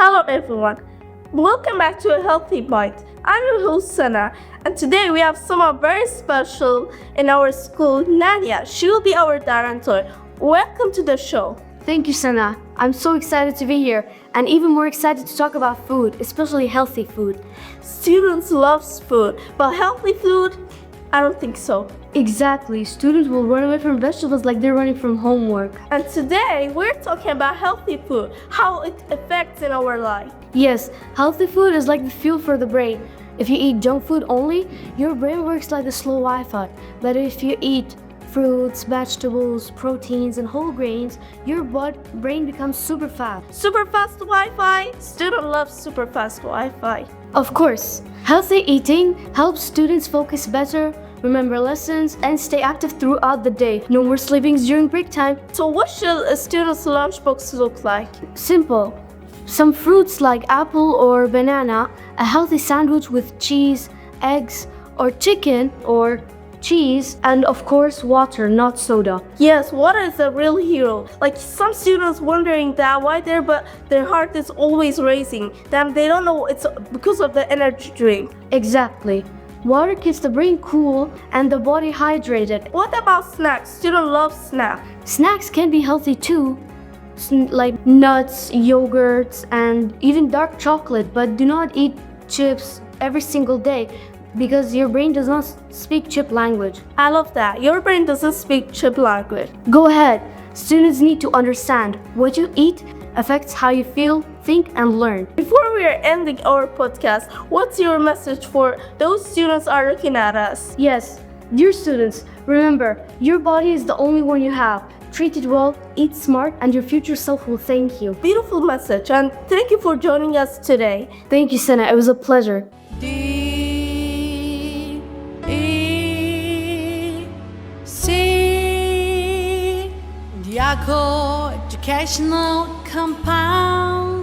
Hello everyone, welcome back to A Healthy Bite. I'm your host Sana, and today we have someone very special in our school, Nadia. She will be our director. Welcome to the show. Thank you, Sana. I'm so excited to be here and even more excited to talk about food, especially healthy food. Students love food, but healthy food? I don't think so. Exactly. Students will run away from vegetables like they're running from homework. And today we're talking about healthy food, how it affects in our life. Yes, healthy food is like the fuel for the brain. If you eat junk food only, your brain works like a slow Wi-Fi. But if you eat fruits, vegetables, proteins, and whole grains, your brain becomes super fast. Super fast Wi-Fi? Students love super fast Wi-Fi. Of course, healthy eating helps students focus better, remember lessons, and stay active throughout the day. No more sleepings during break time. So what should a student's lunchbox look like? Simple. Some fruits like apple or banana, a healthy sandwich with cheese, eggs, or chicken, or cheese, and of course water, not soda. Yes, water is a real hero. Like some students wondering that why their heart is always racing. Then they don't know it's because of the energy drink. Exactly. Water keeps the brain cool and the body hydrated. What about snacks? Students love snacks. Snacks can be healthy too, like nuts, yogurts, and even dark chocolate, but do not eat chips every single day, because your brain does not speak chip language. I love that. Your brain doesn't speak chip language. Go ahead. Students need to understand what you eat affects how you feel, think, and learn. Before we are ending our podcast, what's your message for those students are looking at us? Yes, dear students, remember, your body is the only one you have. Treat it well, eat smart, and your future self will thank you. Beautiful message, and thank you for joining us today. Thank you, Sana. It was a pleasure. Diaco Educational Compound.